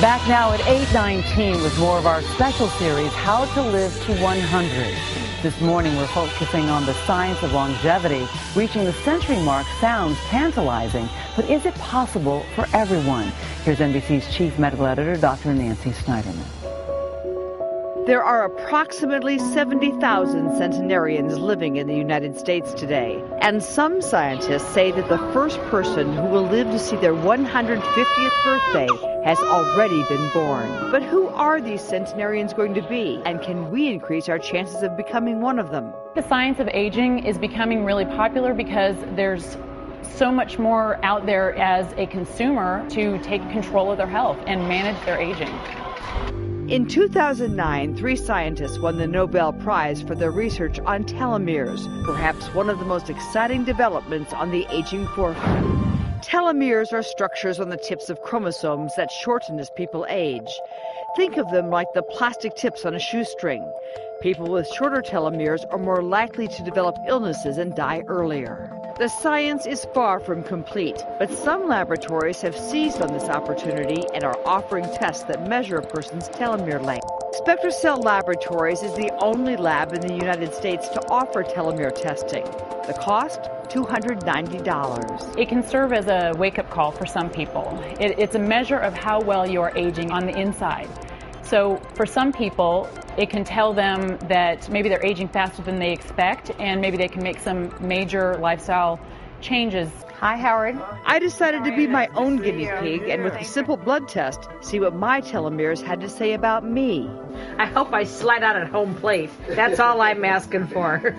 Back now at 8:19 with more of our special series, How to Live to 100. This morning we're focusing on the science of longevity. Reaching the century mark sounds tantalizing, but is it possible for everyone? Here's NBC's Chief Medical Editor, Dr. Nancy Snyderman. There are approximately 70,000 centenarians living in the United States today, and some scientists say that the first person who will live to see their 150th birthday has already been born. But who are these centenarians going to be, and can we increase our chances of becoming one of them? The science of aging is becoming really popular because there's so much more out there as a consumer to take control of their health and manage their aging. In 2009, 3 scientists won the Nobel Prize for their research on telomeres, perhaps one of the most exciting developments on the aging forefront. Telomeres are structures on the tips of chromosomes that shorten as people age. Think of them like the plastic tips on a shoestring. People with shorter telomeres are more likely to develop illnesses and die earlier. The science is far from complete, but some laboratories have seized on this opportunity and are offering tests that measure a person's telomere length. SpectraCell Laboratories is the only lab in the United States to offer telomere testing. The cost? $290. It can serve as a wake-up call for some people. It's a measure of how well you're aging on the inside. So for some people, it can tell them that maybe they're aging faster than they expect, and maybe they can make some major lifestyle changes. Hi, Howard. I decided to be my own guinea pig and with a simple blood test, see what my telomeres had to say about me. I hope I slide out at home plate. That's all I'm asking for.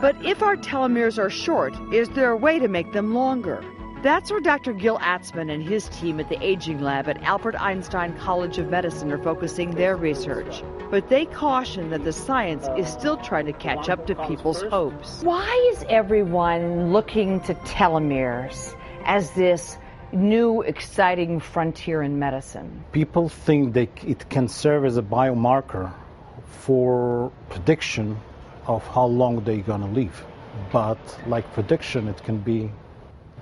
But if our telomeres are short, is there a way to make them longer? That's where Dr. Gil Atzman and his team at the Aging Lab at Albert Einstein College of Medicine are focusing their research. But they caution that the science is still trying to catch up to people's hopes. Why is everyone looking to telomeres as this new exciting frontier in medicine? People think it can serve as a biomarker for prediction of how long they're going to live. But like prediction, it can be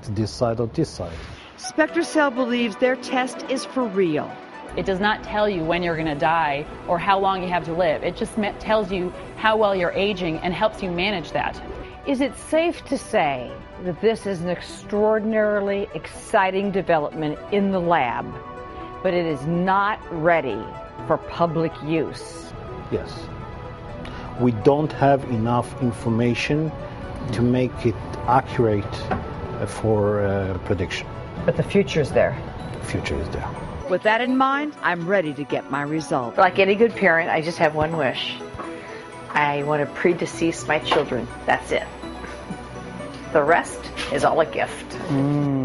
to this side or this side. SpectraCell believes their test is for real. It does not tell you when you're going to die or how long you have to live. It just tells you how well you're aging and helps you manage that. Is it safe to say that this is an extraordinarily exciting development in the lab, but it is not ready for public use? Yes. We don't have enough information to make it accurate for prediction. But the future is there. The future is there. With that in mind, I'm ready to get my result. Like any good parent, I just have one wish. I want to predecease my children. That's it. The rest is all a gift.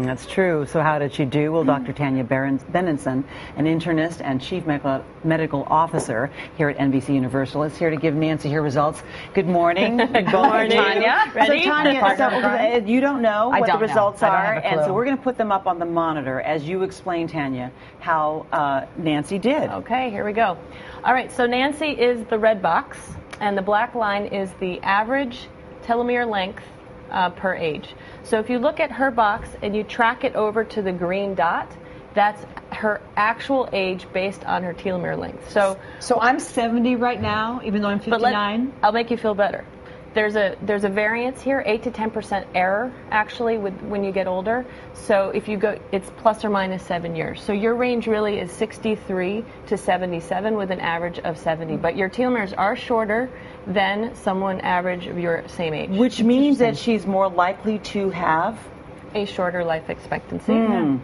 That's true. So how did she do? Well, Dr. Tanya Benenson, an internist and chief medical officer here at NBC Universal, is here to give Nancy her results. Good morning. Good morning, Tanya. Ready? So Tanya, you don't know what the results are, and so we're going to put them up on the monitor as you explain, Tanya, how Nancy did. Okay, here we go. All right, so Nancy is the red box, and the black line is the average telomere length per age. So if you look at her box and you track it over to the green dot, that's her actual age based on her telomere length. So I'm 70 right now, even though I'm 59. I'll make you feel better. There's a variance here, 8 to 10% error actually when you get older. So if you go, it's plus or minus 7 years. So your range really is 63 to 77 with an average of 70. But your telomeres are shorter than someone average of your same age. Which means that she's more likely to have a shorter life expectancy.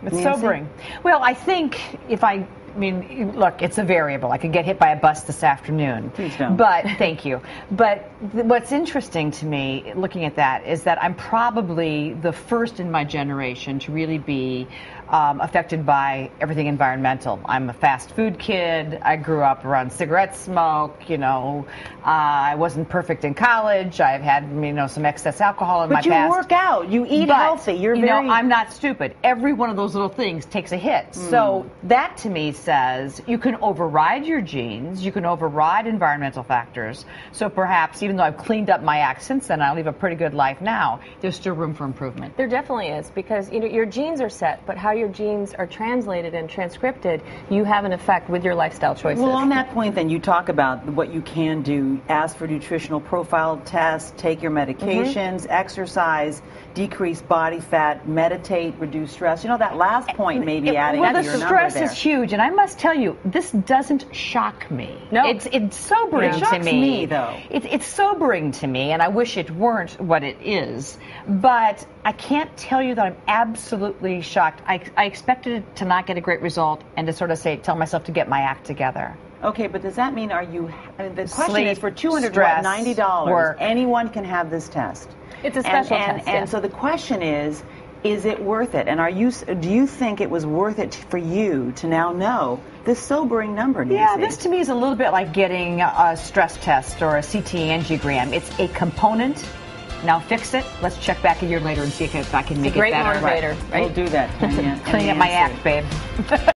It's sobering. Well, I think I mean, look, it's a variable. I could get hit by a bus this afternoon. Please don't. But thank you. But what's interesting to me looking at that is that I'm probably the first in my generation to really be affected by everything environmental. I'm a fast food kid. I grew up around cigarette smoke. I wasn't perfect in college. I've had some excess alcohol in my past. But you work out. You eat healthy. You're I'm not stupid. Every one of those little things takes a hit. So that to me says you can override your genes. You can override environmental factors. So perhaps even though I've cleaned up my act since then, I live a pretty good life now. There's still room for improvement. There definitely is, because your genes are set, but how your genes are translated and transcripted, you have an effect with your lifestyle choices. Well, on that point, then, you talk about what you can do. Ask for nutritional profile tests, take your medications, exercise, decrease body fat, meditate, reduce stress. You know, that last point may be adding well, to the your number stress there. is huge, and I must tell you, this doesn't shock me. No. It's sobering It to shocks me. me, though. It's sobering to me, and I wish it weren't what it is. But I can't tell you that I'm absolutely shocked. I expected to not get a great result and to sort of tell myself to get my act together. Okay, but does that mean, I mean, the question Sleep, is, for stress, $290, work. anyone can have this test. It's a special test. And so the question is it worth it? And do you think it was worth it for you to now know this sobering number, Nancy? Yeah, this to me is a little bit like getting a stress test or a CT angiogram. It's a component. Now fix it. Let's check back a year later and see if I can make it better. Great motivator, right? We'll do that, Tanya. Cleaning up my act, babe.